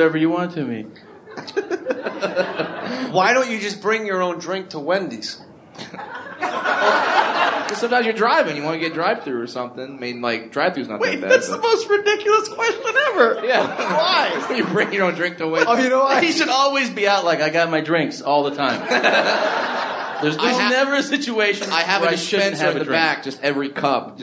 whatever you want to me. Why don't you just bring your own drink to Wendy's? Because sometimes you're driving, you want to get drive-through or something. I mean, like, drive-through's not that bad. That's the most ridiculous question ever. Yeah. Why? You bring your own drink to Wendy's. Oh, you know what? He should always be out like, I got my drinks all the time. There's never a situation I have where a I shouldn't dispenser have in a the drink. back, just every cup,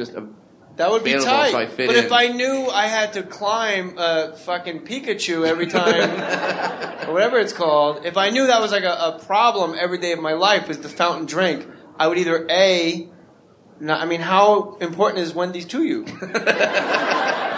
That would be available, tight. so I fit but in. if I knew I had to climb a fucking Pikachu every time, or whatever it's called, if I knew that was like a problem every day of my life was the fountain drink, I would either how important is Wendy's to you?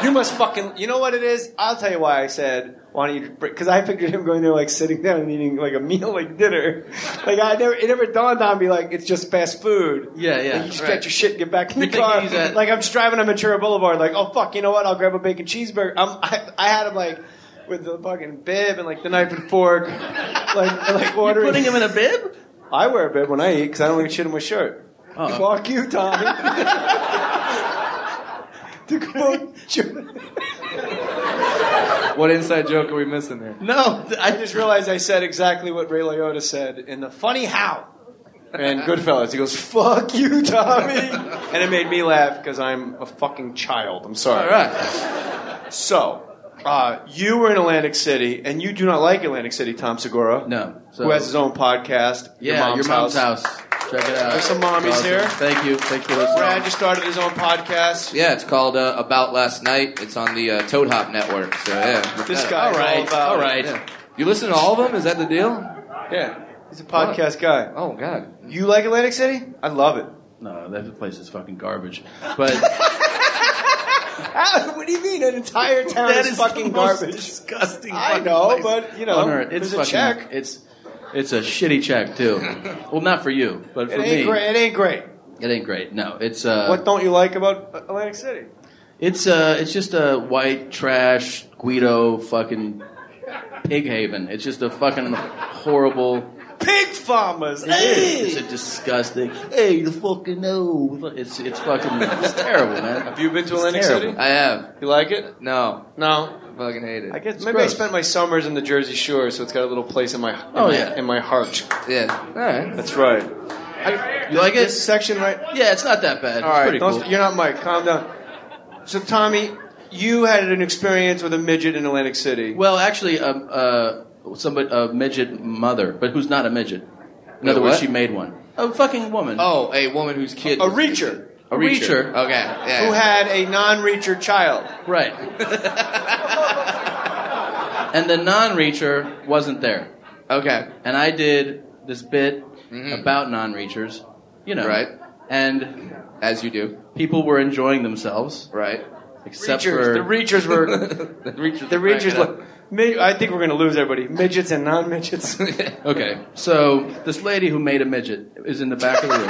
You must fucking, you know what it is? I'll tell you why I said, why don't you, because I pictured him going there like sitting down and eating like a meal like dinner. Like it never dawned on me like it's just fast food. Yeah. Like you just get your shit and get back in the You're car. thinking he's at- Like I'm just driving on Ventura Boulevard like, oh fuck, you know what? I'll grab a bacon cheeseburger. I had him like with the fucking bib and like the knife and fork. like ordering. You're putting him in a bib? I wear a bib when I eat because I don't get shit in my shirt. Uh-oh. Fuck you, Tommy. To quote What inside joke are we missing there? No, I just realized I said exactly what Ray Liotta said in the Funny How. And Goodfellas, he goes, fuck you, Tommy. And it made me laugh because I'm a fucking child. I'm sorry. All right. So, you were in Atlantic City, and you do not like Atlantic City, Tom Segura. No. So, who has his own podcast. Yeah, Your Mom's House. Check it out. There's some mommies Awesome. here. Thank you. Thanks for listening. Brad just started his own podcast. Yeah, it's called About Last Night. It's on the Toad Hop Network. So, yeah. This guy's all right. Yeah. You listen to all of them? Is that the deal? Yeah. He's a podcast guy. Oh, God. You like Atlantic City? I love it. No, that place is fucking garbage. But What do you mean? An entire town is fucking garbage. Disgusting. I know, place but you know, it's there's a fucking, check. It's a shitty check too. Well, not for you, but for It ain't me. great. It ain't great. It ain't great. No, it's What don't you like about Atlantic City? It's just a white trash Guido fucking pig haven. It's just a fucking horrible. Pig farmers. It's a disgusting. Hey, you fucking know. It's fucking. It's terrible, man. Have you been to Atlantic City? I have. You like it? No. No. I fucking hate it. I guess It's maybe gross. I spent my summers in the Jersey Shore, so it's got a little place in my in my heart. Yeah. All right. That's right. You like it? This section, right? Yeah, it's not that bad. All It's right. pretty cool. You're not Mike. Calm down. So Tommy, you had an experience with a midget in Atlantic City. Well, actually, a midget mother, but who's not a midget. In other words, what? she made one. A fucking woman. Oh, a woman whose kid... A reacher. A reacher. Okay, yeah. Who had a non-reacher child. Right. And the non-reacher wasn't there. Okay. And I did this bit about non-reachers, you know. Right. And As you do. people were enjoying themselves, Right. except Reachers. for The reachers were... The reachers. The reachers look... I think we're going to lose everybody. Midgets and non-midgets. Okay, so this lady who made a midget is in the back of the room.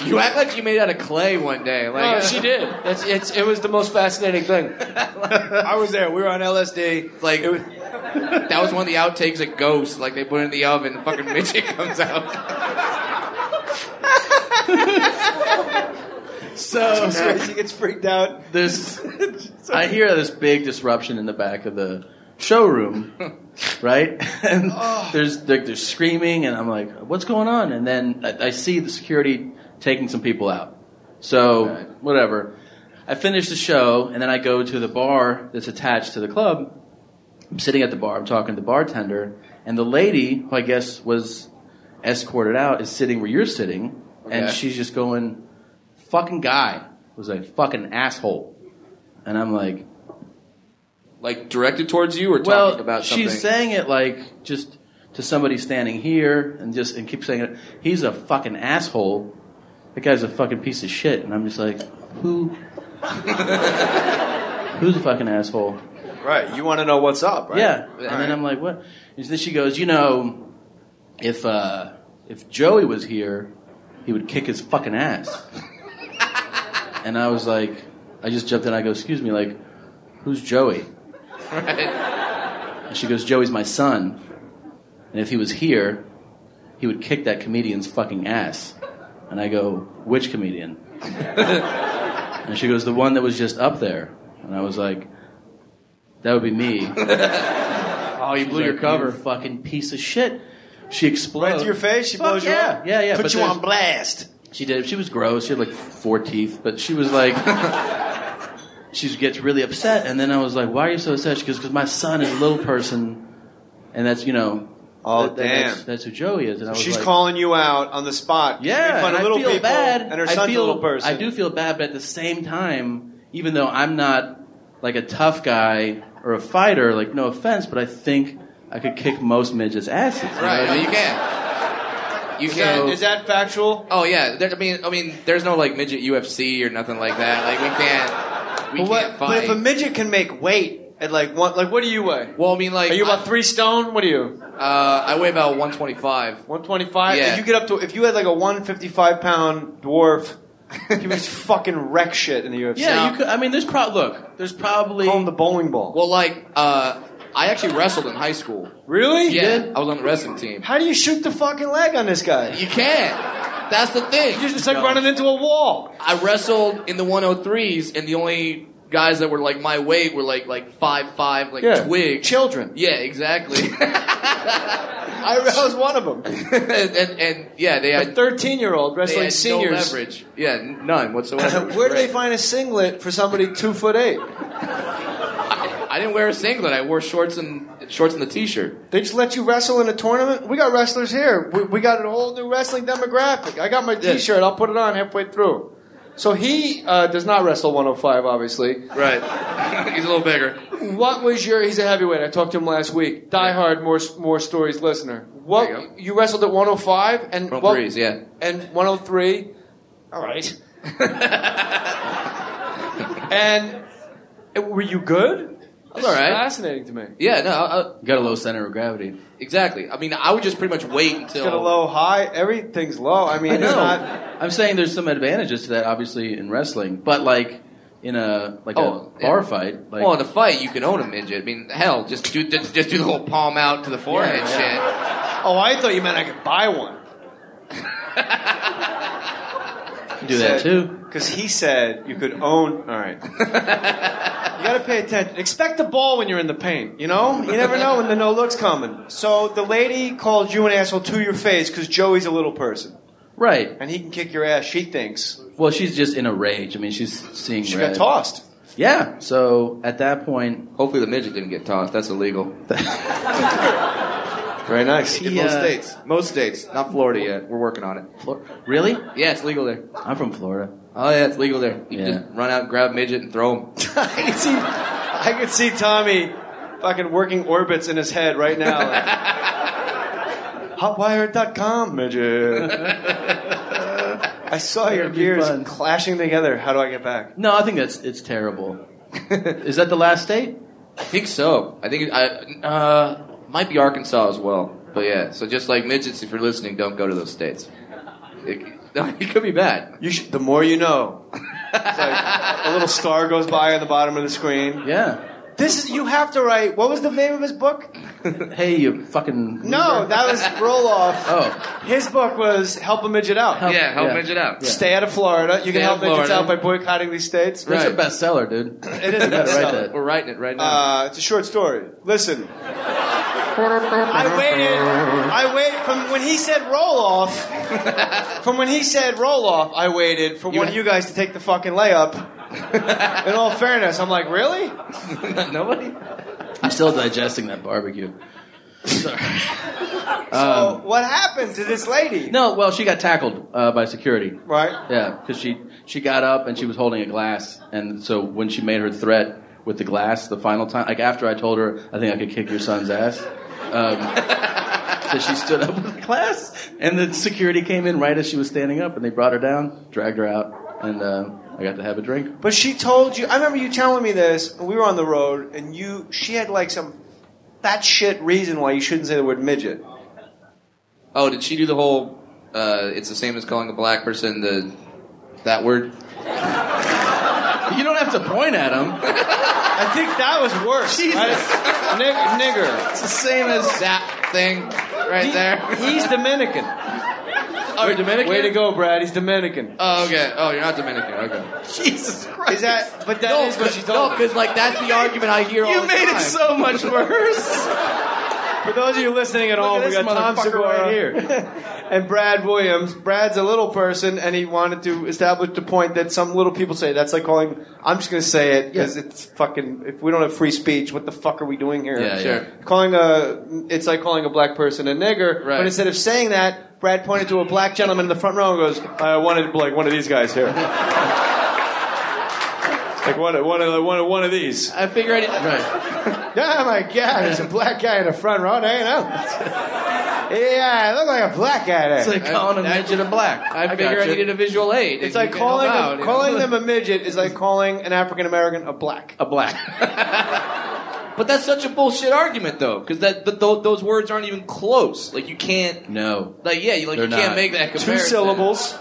You act like you made it out of clay one day. Like, No, she did. It was the most fascinating thing. I was there. We were on LSD. Like, that was one of the outtakes at Ghost. Like, they put it in the oven, the fucking midget comes out. So She gets freaked out. I hear this big disruption in the back of the showroom, right? And they're screaming, and I'm like, "What's going on?" And then I see the security taking some people out. So whatever. I finish the show, and then I go to the bar that's attached to the club. I'm sitting at the bar. I'm talking to the bartender, and the lady, who I guess was escorted out, is sitting where you're sitting, and she's just going, "Fucking guy was a fucking asshole," and I'm like. Like, directed towards you or talking about something? She's saying it like just to somebody standing here and keep saying it. He's a fucking asshole. That guy's a fucking piece of shit. And I'm just like, who's a fucking asshole? Right. You want to know what's up, right? Yeah. And then I'm like, what? And then she goes, if Joey was here, he would kick his fucking ass. And I was like, I just jumped in. I go, excuse me, like, who's Joey? Right. And she goes, Joey's my son. And if he was here, he would kick that comedian's fucking ass. And I go, which comedian? And she goes, the one that was just up there. And I was like, That would be me. Oh, you blew your cover. You fucking piece of shit. She explodes. Right to your face? She blows you up? Yeah. Put you on blast. She did. She was gross. She had like 4 teeth, but she was like, she gets really upset. And then I was like, why are you so upset? She goes, because my son is a little person, and that's, you know, damn. that's who Joey is. And I was She's like, calling you out on the spot. Yeah, fun of little I feel people, bad. And her son's a little person. I do feel bad, but at the same time, even though I'm not like a tough guy or a fighter, like no offense, but I think I could kick most midgets' asses. Right? No, you can. You can. Is that factual? Oh yeah. I mean, there's no like midget UFC or nothing like that. Like we can't fight. But if a midget can make weight at like what do you weigh? Well, I mean, like, are you about 3 stone? What are you? I weigh about 125. 125. Yeah. And you get up to if you had like a 155-pound dwarf, he would fucking wreck shit in the UFC. Yeah, you could. I mean, there's probably call him the bowling ball. Well, like, I actually wrestled in high school. Really? Yeah, I was on the wrestling team. How do you shoot the fucking leg on this guy? You can't. That's the thing. You're just like running into a wall. I wrestled in the 103s, and the only guys that were like my weight were like 5'5", like twig children. Yeah, exactly. I was one of them. and yeah, they had a 13-year-old wrestling they had seniors. No leverage. Yeah, none whatsoever. Where do they find a singlet for somebody 2'8"? I didn't wear a singlet. I wore shorts and the t-shirt. They just let you wrestle in a tournament? We got wrestlers here. We got a whole new wrestling demographic. I got my t-shirt. I'll put it on halfway through. So he does not wrestle 105, obviously. Right. He's a little bigger. What was he's a heavyweight. I talked to him last week. Diehard, more stories listener. What you wrestled at 105 and 103s, yeah. And 103. All right. And were you good? That's all right. Fascinating to me. Yeah, no. You got a low center of gravity. Exactly. I mean, I would just pretty much wait until... Got a low high. Everything's low. I mean, it's not... I'm saying there's some advantages to that, obviously, in wrestling. But, like, in a bar fight... Like, well, in a fight, you can own a midget. I mean, hell, just do the whole palm out to the forehead shit. Oh, I thought you meant I could buy one. Do that, too. Because he said you could own... All right. You got to pay attention. Expect the ball when you're in the paint, you know? You never know when the no-look's coming. So the lady called you an asshole to your face because Joey's a little person. Right. And he can kick your ass, she thinks. Well, she's just in a rage. I mean, she's seeing She red. got tossed. Yeah. So at that point... Hopefully the midget didn't get tossed. That's illegal. Very nice. In most states. Not Florida yet. We're working on it. Really? Yeah, it's legal there. I'm from Florida. Oh, yeah, it's legal there. You can just run out and grab a midget and throw him. I could see Tommy fucking working orbits in his head right now. Like, Hotwire.com, midget. I saw your gears clashing together. How do I get back? No, I think it's terrible. Is that the last state? I think so. I think might be Arkansas as well. But yeah, so just like midgets, if you're listening, don't go to those states. It could be bad. The more you know. It's like a little star goes by on the bottom of the screen. Yeah. You have to write, what was the name of his book? Hey, you fucking... No, that was Roloff. Oh. His book was Help a Midget Out. Help Midget Out. Yeah. Stay out of Florida. You can help midgets out by boycotting these states. It's a bestseller, dude. It is a bestseller. We're writing it right now. It's a short story. Listen. I waited from when he said Roloff. I waited for one of you guys to take the fucking layup. In all fairness, I'm like, really? Nobody? I'm still digesting that barbecue. Sorry. So, what happened to this lady? No, well, she got tackled by security. Right. Yeah, because she got up and she was holding a glass, and so when she made her threat with the glass the final time, like after I told her I think I could kick your son's ass, so she stood up with the glass, and the security came in right as she was standing up, and they brought her down, dragged her out, and I got to have a drink. But she told you, I remember you telling me this, and we were on the road, and she had like some fat shit reason why you shouldn't say the word midget. Oh, did she do the whole, it's the same as calling a black person that word? You don't have to point at him. I think that was worse. Right? Nigger. It's the same as that thing right there. He's Dominican. Oh, you're Dominican? Way to go, Brad. He's Dominican. Oh, okay. Oh, you're not Dominican. Okay. Jesus Christ. Is that? But that is what she told me. because like that's the argument I hear all the time. You made it so much worse. For those of you listening at home, we got Tom Segura right here. and Brad Williams. Brad's a little person, and he wanted to establish the point that some little people say. That's like calling. I'm just going to say it because it's fucking. If we don't have free speech, what the fuck are we doing here? Yeah, sure. It's like calling a black person a nigger. Right. But instead of saying that, Brad pointed to a black gentleman in the front row and goes, "I wanted like one of these guys here." Like one of these. I figure I Right. Oh my God, there's a black guy in the front row. Hanging out. Yeah, I look like a black guy there. It's like calling a midget a black. I figure I needed a visual aid. It's like calling them a midget is like calling an African American a black. A black. But that's such a bullshit argument, though, because those words aren't even close. Like you can't. No. Like you can't not. make that comparison. 2 syllables.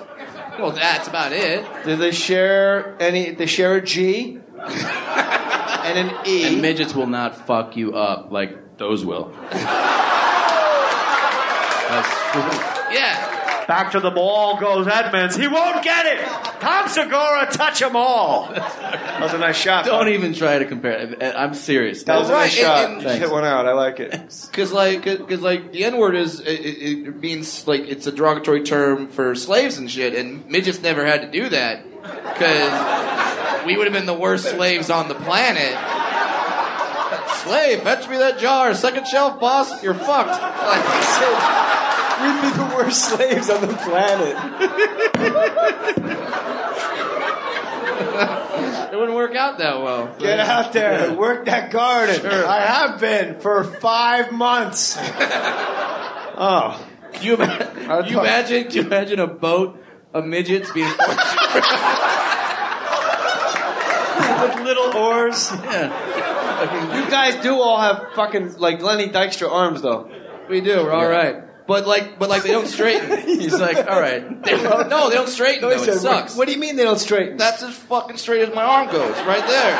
Well, that's about it. Do they share any? They share a G and an E. And midgets will not fuck you up like those will. That's true. Yeah. Back to the ball goes Edmonds. He won't get it. Tom Segura, touch them all. That was a nice shot. Don't even try to compare it. I'm serious. That was a nice shot. and- Just hit one out. I like it. Because the N word is it means like it's a derogatory term for slaves and shit, and midgets never had to do that because we would have been the worst slaves on the planet. Slave, fetch me that jar. Second shelf, boss. You're fucked. Like, We'd be the worst slaves on the planet. it wouldn't work out that well. Get out there and work that garden. Sure. I have been for 5 months. Oh. Can you imagine a boat of midgets being With little oars. Yeah. You guys do all have fucking like Lenny Dykstra arms though. We do. We're all right. But they don't straighten. He's like, all right. No, they don't straighten. No, though. he It said, sucks. What do you mean they don't straighten? That's as fucking straight as my arm goes, right there.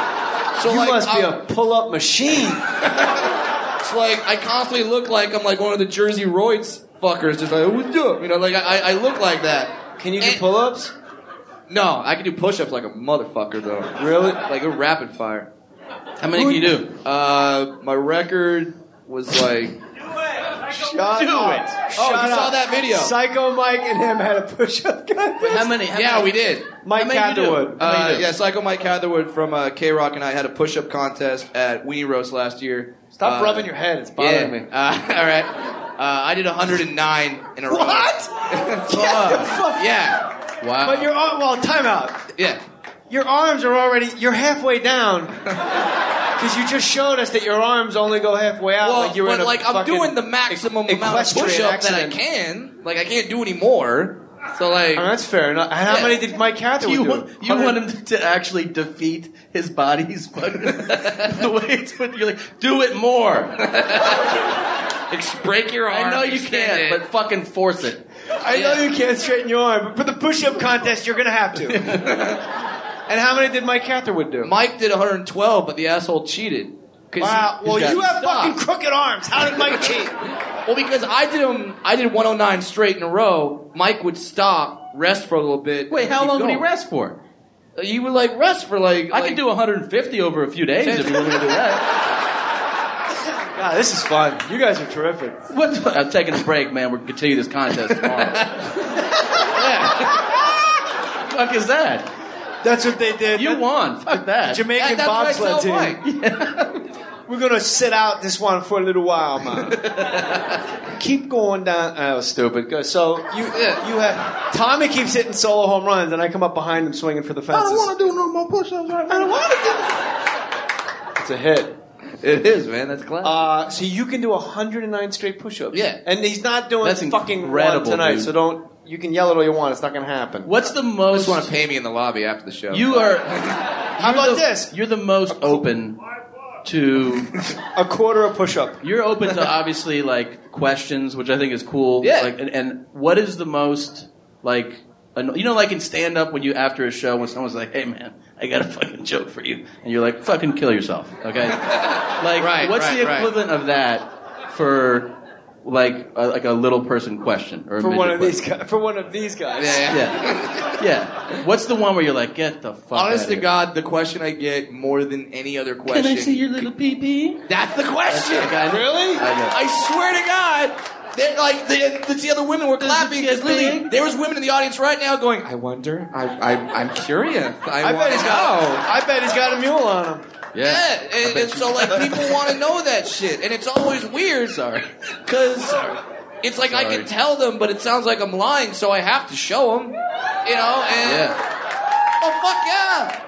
So You like, must be a pull-up machine. It's like I constantly look like I'm like one of the Jersey Roids fuckers, just like what's up, you know, like I look like that. Can you do pull-ups? No, I can do push-ups like a motherfucker though. Really? Like a rapid fire. How many can you do? My record was like. Shut Do up. it. Oh, Shut you saw up. that video? Psycho Mike and him had a push-up contest. How many? Yeah, we did. Mike How many you do? Catherwood. How many you do? Yeah, Psycho Mike Catherwood from K-Rock and I had a push-up contest at Weenie Roast last year. Stop rubbing your head. It's bothering me. All right. I did 109 in a row. What? Yeah. Wow. But your time out. Yeah. Your arms are already. You're halfway down. Because you just showed us that your arms only go halfway out. Well, like you're in a I'm fucking doing the maximum amount of equestrian push-up that I accident. can. Like I can't do any more. So like. Oh, that's fair enough. And how many did Mike Catherwood you do? want him to actually defeat his body's fucking the way it's put. You're like, do it more. Break your arm. I know you extend can't, it. but fucking force it. I know you can't straighten your arm, but for the push-up contest, you're gonna have to. And how many did Mike Catherwood do? Mike did 112, but the asshole cheated. Wow. Well, you have Stop. fucking crooked arms. How did Mike cheat? Well, because I did 109 straight in a row. Mike would stop, rest for a little bit. Wait, and how keep long would he going. rest for? You would like rest for like. I could do 150 over a few days if you want me to do that. God, this is fun. You guys are terrific. What? I'm taking a break, man. We're gonna continue this contest tomorrow. Yeah. Fuck is that? That's what they did. You won. Fuck that. Jamaican That's what I bobsled tell team. Mike. We're gonna sit out this one for a little while, man. Keep going down. That was stupid. Good. So you have Tommy keeps hitting solo home runs, and I come up behind him swinging for the fences. I don't want to do no more push-ups right now. I don't want to do. It's a hit. It is, man. That's classic. So you can do 109 straight push-ups. Yeah. And he's not doing That's fucking one incredible, tonight. dude. So don't. You can yell it all you want. It's not gonna happen. What's the You most? just want to pay me in the lobby after the show. You are. How about this? You're the most open to. A quarter a push-up. You're open to obviously like questions, which I think is cool. Yeah. Like, and what is the most like? You know, like in stand-up, when you after a show, when someone's like, "Hey, man, I got a fucking joke for you," and you're like, "Fucking kill yourself," okay? Like, Right, what's right, the right. equivalent of that for like a little person question or a For one midget of these question. guys. For one of these guys. Yeah. What's the one where you're like, get the fuck Honest out to of God, the question I get more than any other question. Can I see your little pee-pee? That's the question. Really? I swear to God. The other women were clapping because there was women in the audience right now going, I wonder, I'm curious. I bet he's got a mule on him. Yeah, and so like people want to know that shit, and it's always weird. Because it's like I can tell them, but it sounds like I'm lying, so I have to show them. You know, and oh fuck yeah.